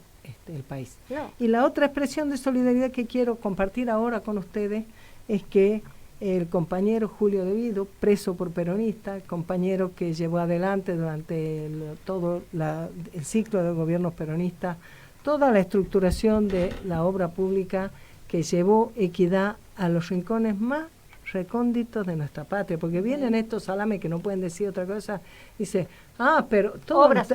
el país. No. Y la otra expresión de solidaridad que quiero compartir ahora con ustedes es que el compañero Julio De Vido, preso por peronista, compañero que llevó adelante durante todo el ciclo de gobiernos peronistas toda la estructuración de la obra pública que llevó equidad a los rincones más recónditos de nuestra patria, porque vienen estos salames que no pueden decir otra cosa, dice, pero Obras.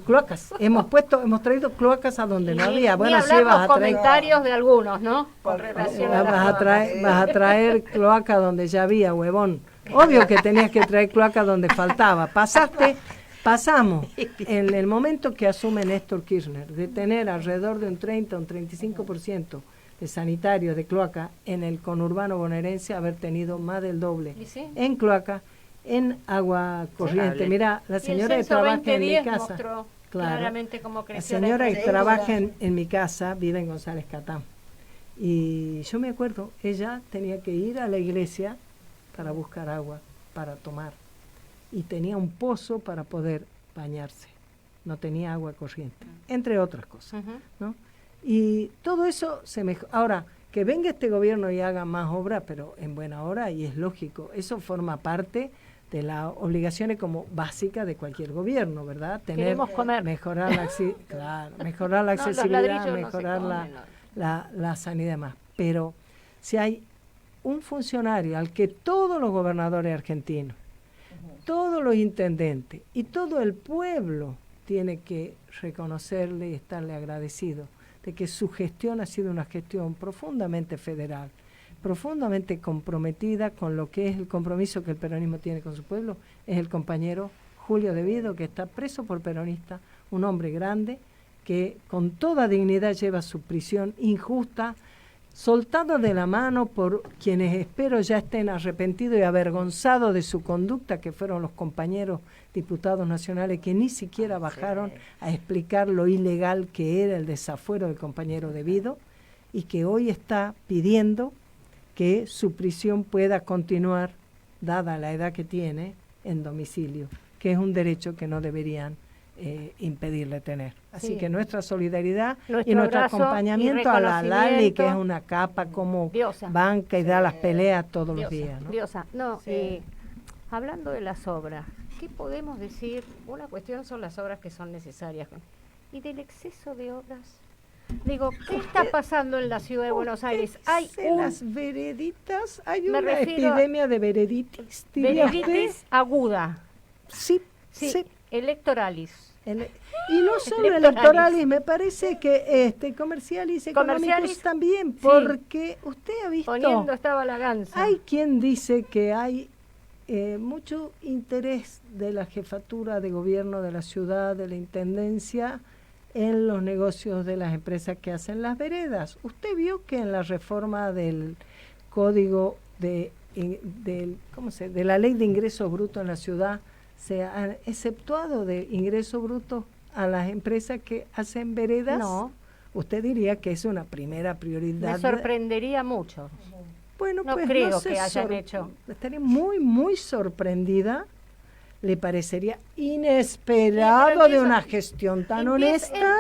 cloacas, hemos traído cloacas a donde no había. Ni Bueno, sí hablar vas los a traer, comentarios de algunos, ¿no? Con relación a vas a traer cloaca donde ya había, huevón. Obvio que tenías que traer cloaca donde faltaba. Pasamos en el momento que asume Néstor Kirchner de tener alrededor de un 30 o un 35% de sanitarios de cloaca en el conurbano bonaerense, haber tenido más del doble ¿Y sí? en cloaca, en agua corriente. Mira, la Y el señora que censo trabaja en mi 2010 casa, mostró claro, claramente cómo la creció señora que infraestructura. trabaja en mi casa vive en González Catán. Y yo me acuerdo, ella tenía que ir a la iglesia para buscar agua, para tomar. Y tenía un pozo para poder bañarse. No tenía agua corriente, entre otras cosas, Ujú. ¿no? Y todo eso se mejora. Ahora, que venga este gobierno y haga más obra, pero en buena hora, y es lógico, eso forma parte de las obligaciones como básicas de cualquier gobierno, ¿verdad? Queremos comer. Mejorar mejorar la No, los accesibilidad, ladrillos no se mejorar comen, no. la sanidad y demás. Pero si hay un funcionario al que todos los gobernadores argentinos, todos los intendentes y todo el pueblo tiene que reconocerle y estarle agradecido de que su gestión ha sido una gestión profundamente federal, profundamente comprometida con lo que es el compromiso que el peronismo tiene con su pueblo, es el compañero Julio De Vido, que está preso por peronista, un hombre grande que con toda dignidad lleva su prisión injusta, soltado de la mano por quienes espero ya estén arrepentidos y avergonzados de su conducta, que fueron los compañeros diputados nacionales que ni siquiera bajaron a explicar lo ilegal que era el desafuero del compañero debido, y que hoy está pidiendo que su prisión pueda continuar, dada la edad que tiene, en domicilio, que es un derecho que no deberían impedirle tener. Así que nuestra solidaridad y nuestro acompañamiento a la Lali, que es una capa como Diosa. banca y da las peleas todos los Diosa, días, ¿no? Diosa. No, hablando de las obras, ¿qué podemos decir? Una cuestión son las obras que son necesarias. ¿Y del exceso de obras? Digo, ¿qué está pasando en la ciudad de Buenos Aires? Hay las vereditas, hay Me una refiero epidemia de vereditis, diría usted. vereditis aguda. Sí, Sí, sí. electoralis. Y no solo electorales, me parece que comerciales y económicos Comerciales, también, sí. porque usted ha visto, Poniendo estaba la ganza. hay quien dice que hay mucho interés de la jefatura de gobierno de la ciudad, de la intendencia, en los negocios de las empresas que hacen las veredas. Usted vio que en la reforma del código de la ley de ingreso bruto en la ciudad se han exceptuado de ingreso bruto a las empresas que hacen veredas. No. Usted diría que es una primera prioridad. Me sorprendería mucho. Bueno, No pues creo no se que hayan hecho. Estaría muy, muy sorprendida. Le parecería inesperado de una gestión tan honesta.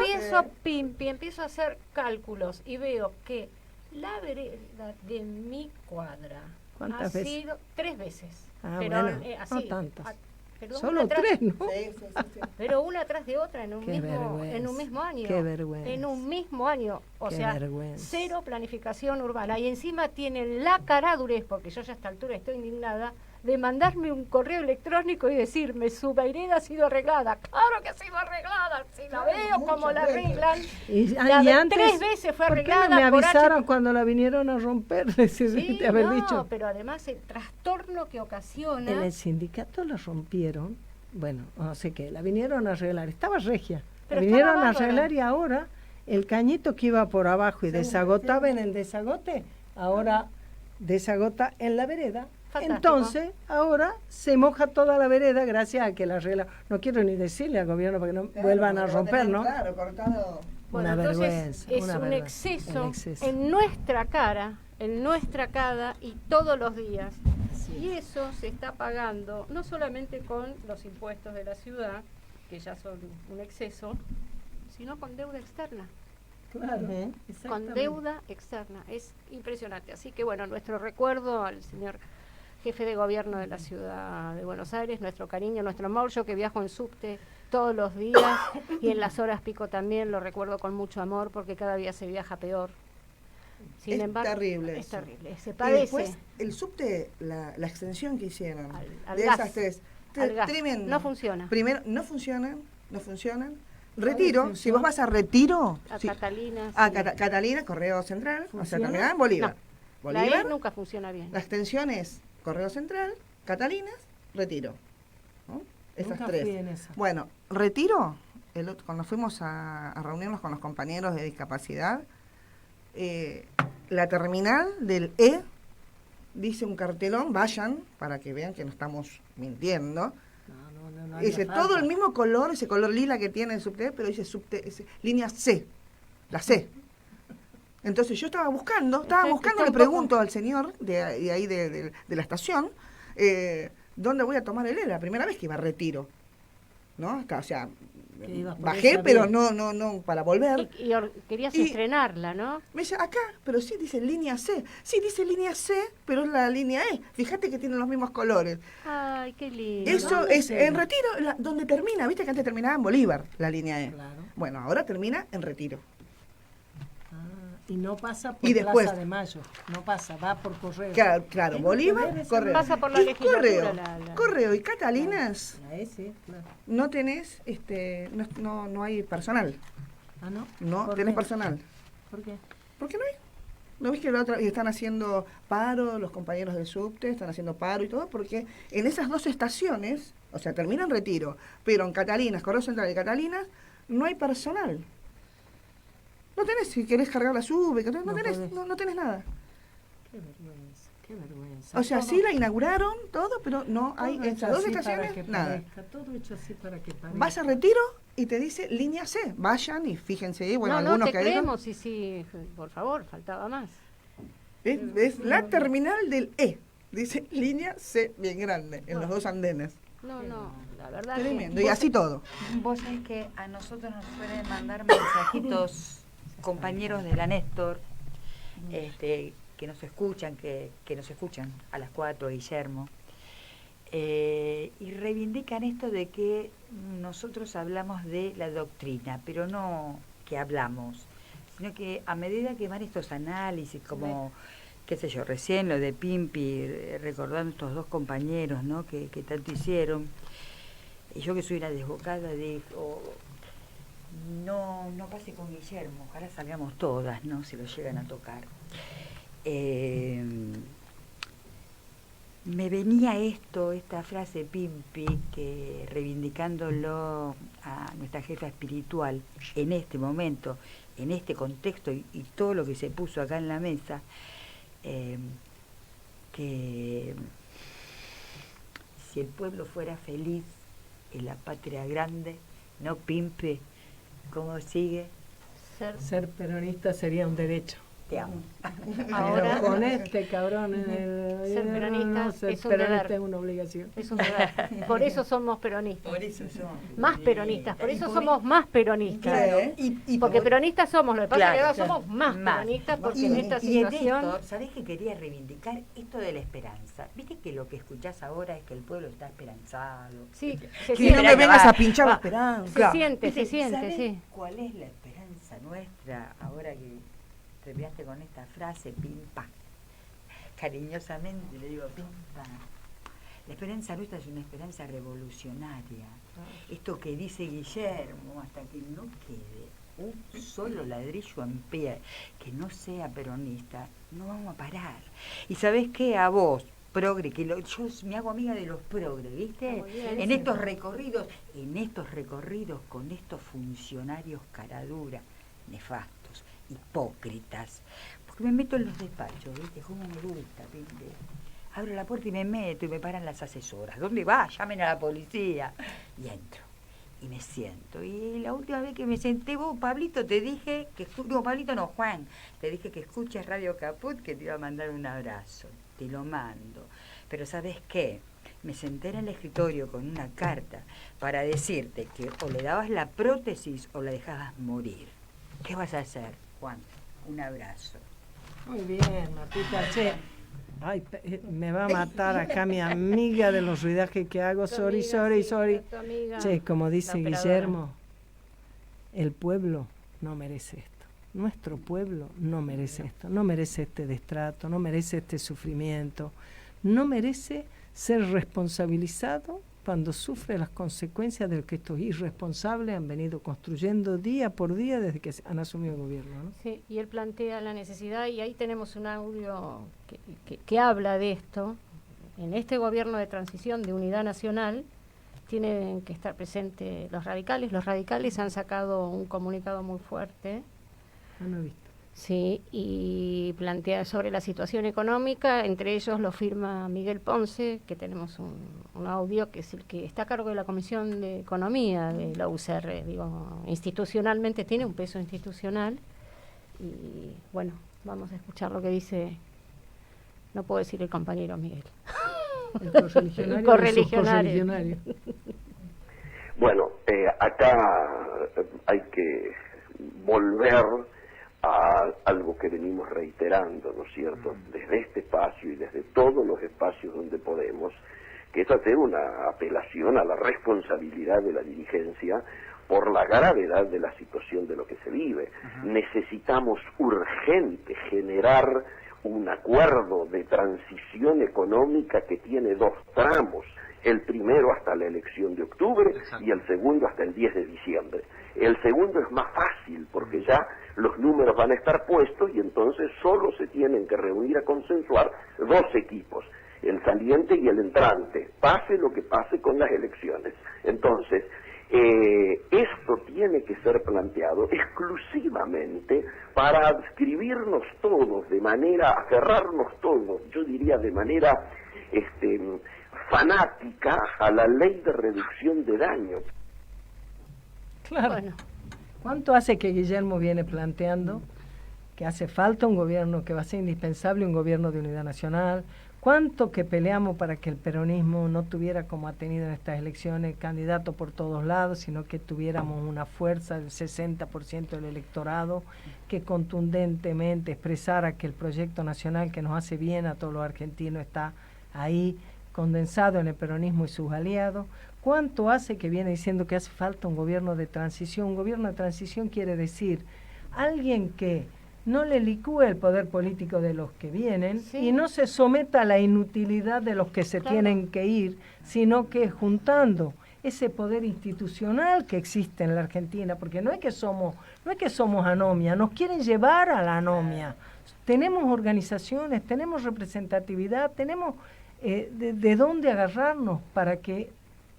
Empiezo a hacer cálculos y veo que la vereda de mi cuadra ¿Cuántas ha veces? sido 3 veces. Ah, pero bueno, así, no tantas. pero Solo una tras- 3, ¿no? Pero una tras de otra en un Qué mismo vergüenza, año. qué vergüenza. En un mismo año. O Qué sea, vergüenza. cero planificación urbana. Y encima tienen la caradurez, porque yo ya a esta altura estoy indignada, de mandarme un correo electrónico y decirme su vereda ha sido arreglada. Claro que ha sido arreglada, si la veo como la arreglan. Y La antes, 3 veces fue ¿por qué arreglada. no me por avisaron H- cuando la vinieron a romper? Sí, de haber no, dicho. pero además el trastorno que ocasiona. En el sindicato la rompieron, bueno, no sé qué, la vinieron a arreglar, estaba regia, Pero la vinieron estaba a bárbara. arreglar y ahora el cañito que iba por abajo y desagotaba en el desagote, ahora desagota en la vereda. Fantástico. Entonces, ahora se moja toda la vereda gracias a que la arregla. No quiero ni decirle al gobierno para que no vuelvan a romper, ¿no? Claro, cortado. Bueno, Una entonces vergüenza, es una un vergüenza, exceso, un exceso. en nuestra cara y todos los días. Y eso se está pagando no solamente con los impuestos de la ciudad, que ya son un exceso, sino con deuda externa. Claro, Con exactamente. deuda externa. Es impresionante. Así que bueno, nuestro recuerdo al señor jefe de gobierno de la ciudad de Buenos Aires, nuestro cariño, nuestro amor. Yo que viajo en subte todos los días y en las horas pico también lo recuerdo con mucho amor porque cada día se viaja peor. Sin Es embargo, terrible es eso. terrible. Se Y padece. después, el subte, la extensión que hicieron Al de gas. esas tres, Al gas. tremendo. No funciona. Primero, no funcionan. Retiro, si vos vas a Retiro, A sí, Catalina. a sí. Catalina, Correo Central, o sea, ¿Funciona? terminada en Bolívar. No, la Bolívar, E nunca funciona bien. la extensión es Correo Central, Catalinas, Retiro. ¿no? Esas Nunca tres. fui en esa. Bueno, Retiro, cuando fuimos a reunirnos con los compañeros de discapacidad, la terminal del E dice un cartelón, vayan, para que vean que no estamos mintiendo. No Dice haría todo falta. el mismo color, ese color lila que tiene el subte, pero dice línea C, la C. Entonces yo estaba buscando, le pregunto al señor de ahí de la estación, ¿dónde voy a tomar el E? La primera vez que iba a Retiro, ¿no? O sea, Que ibas por bajé, esa pero vía. no para volver. Querías Y- estrenarla, ¿no? Me dice, acá, pero sí dice línea C. Sí dice línea C, pero es la línea E. Fíjate que tienen los mismos colores. Ay, qué lindo. Eso es en Retiro, donde termina. Viste que antes terminaba en Bolívar, la línea E. Claro. Bueno, ahora termina en Retiro. Y no pasa por Y después- Plaza de Mayo, no pasa, va por correo. Claro, Tengo que Bolívar, ver esa Correo. Pasa por la Y legislatura, Correo, la- Correo y Catalinas La S, claro. no tenés, no hay personal. Ah, ¿no? No ¿Por tenés qué? personal. ¿Por qué? ¿Por qué no hay? ¿No ves que la otra, y están haciendo paro, los compañeros del subte están haciendo paro y todo? Porque en esas dos estaciones, o sea, termina en Retiro, pero en Catalinas, Correo Central y Catalinas, no hay personal. No tenés, si querés cargar la sube, no No tenés, podés. no tenés nada. Qué vergüenza, qué vergüenza. O sea, Todo- sí la inauguraron todo, pero no hay todo entre hecho las dos así para estaciones que nada. parezca, todo hecho así para que parezca. Vas a Retiro y te dice línea C. Vayan y fíjense, bueno, no, no algunos te que digan, creemos, sí, por favor, faltaba más. es la terminal del E. Dice línea C bien grande, en los dos andenes. No, la verdad Tremendo. Y así todo. Vos sabés que a nosotros nos suelen mandar mensajitos compañeros de la Néstor, que nos escuchan, que nos escuchan a las 4, Guillermo, y reivindican esto de que nosotros hablamos de la doctrina, pero no que hablamos, sino que a medida que van estos análisis, como, qué sé yo, recién lo de Pimpi, recordando estos dos compañeros, ¿no?, que tanto hicieron, y yo que soy una desbocada, digo, no pase con Guillermo, ojalá salgamos todas, ¿no?, si lo llegan a tocar. Me venía esta frase Pimpi, que reivindicándolo a nuestra jefa espiritual en este momento, en este contexto y todo lo que se puso acá en la mesa, que si el pueblo fuera feliz en la patria grande, no Pimpi, ¿cómo sigue? Ser peronista sería un derecho. Te amo. Ahora, Pero con este cabrón en el Ser gobierno, peronista ser es un peronista deber. es una obligación. es un deber. Por eso somos peronistas. Por eso somos Más peronistas, por eso somos más peronistas. Claro. Porque peronistas somos, lo que pasa es que Claro, ahora claro. somos más peronistas porque en esta Y en situación... esto, ¿sabés que quería reivindicar esto de la esperanza? Viste que lo que escuchás ahora es que el pueblo está esperanzado. Sí, Que se no siente, me vengas va, a pinchar la va. esperanza. se siente, se ¿Viste? siente, ¿Sabés sí. cuál es la esperanza nuestra ahora que terminaste con esta frase, pimpa? Cariñosamente le digo, pimpa. La esperanza nuestra es una esperanza revolucionaria. Esto que dice Guillermo, hasta que no quede un solo ladrillo en pie que no sea peronista, no vamos a parar. Y ¿sabés qué? A vos, progre, que yo me hago amiga de los progres, ¿viste? Está muy bien, En sí. estos recorridos con estos funcionarios caradura, nefastos, hipócritas, porque me meto en los despachos, ¿viste? Como me gusta, ¿viste? Abro la puerta y me meto y me paran las asesoras. ¿Dónde va? Llamen a la policía. Y entro. Y me siento. Y la última vez que me senté, vos, Pablito, te dije que... No, Pablito no, Juan. Te dije que escuches Radio Caput, que te iba a mandar un abrazo. Te lo mando. Pero ¿sabes qué? Me senté en el escritorio con una carta para decirte que o le dabas la prótesis o la dejabas morir. ¿Qué vas a hacer, Juan? Un abrazo. Muy bien, Martita. Che, ay, me va a matar acá mi amiga de los ruidajes que hago. Sorry. Che, como dice la operadora. Guillermo, el pueblo no merece esto. Nuestro pueblo no merece esto. No merece este destrato, no merece este sufrimiento. No merece ser responsabilizado cuando sufre las consecuencias de lo que estos irresponsables han venido construyendo día por día desde que han asumido el gobierno, ¿no? Sí, y él plantea la necesidad, y ahí tenemos un audio que habla de esto. En este gobierno de transición de unidad nacional tienen que estar presentes los radicales. Los radicales han sacado un comunicado muy fuerte, Ah, no he visto. sí, y plantea sobre la situación económica. Entre ellos lo firma Miguel Ponce, que tenemos un audio, que es el que está a cargo de la Comisión de Economía de la UCR. Digo, institucionalmente tiene un peso institucional. Y bueno, vamos a escuchar lo que dice, no puedo decir el compañero Miguel. El correligionario. El correligionario. del subcorreligionario. Bueno, acá hay que volver a algo que venimos reiterando, ¿no es cierto?, desde este espacio y desde todos los espacios donde podemos, que es hacer una apelación a la responsabilidad de la dirigencia por la gravedad de la situación de lo que se vive. Necesitamos urgente generar un acuerdo de transición económica que tiene dos tramos, el primero hasta la elección de octubre y el segundo hasta el 10 de diciembre. El segundo es más fácil porque ya los números van a estar puestos y entonces solo se tienen que reunir a consensuar dos equipos, el saliente y el entrante, pase lo que pase con las elecciones. Entonces, esto tiene que ser planteado exclusivamente para adscribirnos todos de manera, aferrarnos todos, yo diría de manera fanática a la ley de reducción de daño. Claro. Bueno. ¿Cuánto hace que Guillermo viene planteando que hace falta un gobierno, que va a ser indispensable un gobierno de unidad nacional? ¿Cuánto que peleamos para que el peronismo no tuviera, como ha tenido en estas elecciones, candidato por todos lados, sino que tuviéramos una fuerza del 60% del electorado que contundentemente expresara que el proyecto nacional que nos hace bien a todos los argentinos está ahí condensado en el peronismo y sus aliados? ¿Cuánto hace que viene diciendo que hace falta un gobierno de transición? Un gobierno de transición quiere decir alguien que no le licúe el poder político de los que vienen y no se someta a la inutilidad de los que se tienen que ir, sino que juntando ese poder institucional que existe en la Argentina, porque no es que somos anomia, nos quieren llevar a la anomia. Tenemos organizaciones, tenemos representatividad, tenemos de dónde agarrarnos para que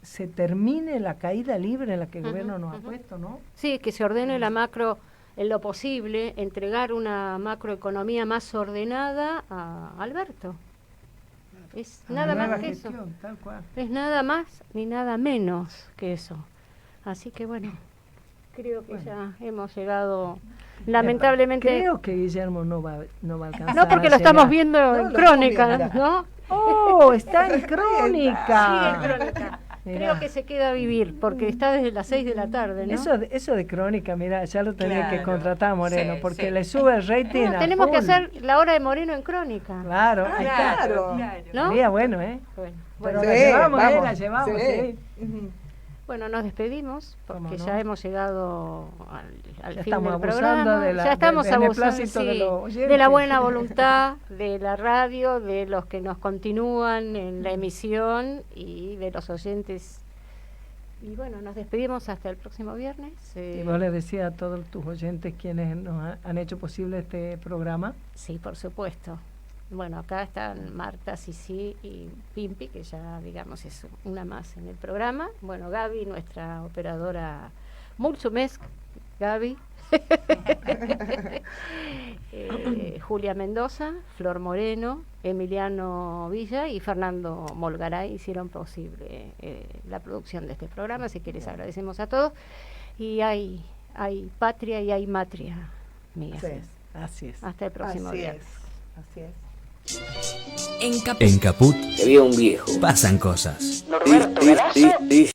se termine la caída libre en la que el gobierno nos ha puesto, ¿no? Sí, que se ordene la macro en lo posible, entregar una macroeconomía más ordenada a Alberto. Es nada más que eso. Tal cual. Es nada más ni nada menos que eso. Así que bueno, creo que ya hemos llegado, lamentablemente. Creo que Guillermo no va a alcanzar. No, porque a lo estamos llegar. viendo No, en lo Crónica, estamos viendo, ¿no? ¡Oh! Está en Sigue en Crónica. Crónica. Mirá. Creo que se queda a vivir, porque está desde las 6 de la tarde, ¿no? Eso de Crónica, mira, ya lo tenía que Claro. contratar a Moreno, Sí, porque sí. le sube el rating. Bueno, a tenemos que full. hacer la hora de Moreno en Crónica. Claro, ahí está. Claro. ¿No? Sería bueno, ¿eh? Bueno, Pero Sí, la llevamos, vamos. la llevamos, Sí. sí. bueno, nos despedimos, ¿Cómo porque no? ya hemos llegado al Ya fin estamos del abusando programa. de la- Ya estamos del abusando, beneplácito de sí, los oyentes. de la buena voluntad de la radio, de los que nos continúan en la emisión y de los oyentes. Y bueno, nos despedimos hasta el próximo viernes. Y vos le decías a todos tus oyentes quienes nos han hecho posible este programa. Sí, por supuesto. Bueno, acá están Marta, Sisi y Pimpi, que ya, digamos, es una más en el programa. Bueno, Gaby, nuestra operadora Mulsumes, Gaby. Julia Mendoza, Flor Moreno, Emiliano Villa y Fernando Molgaray hicieron posible la producción de este programa, así que les agradecemos a todos. Y hay patria y hay matria, amigas. Sí. Así es. Hasta el próximo Así viernes. es. Así es. En Caput Había un viejo. pasan cosas. Sí, sí, sí, sí.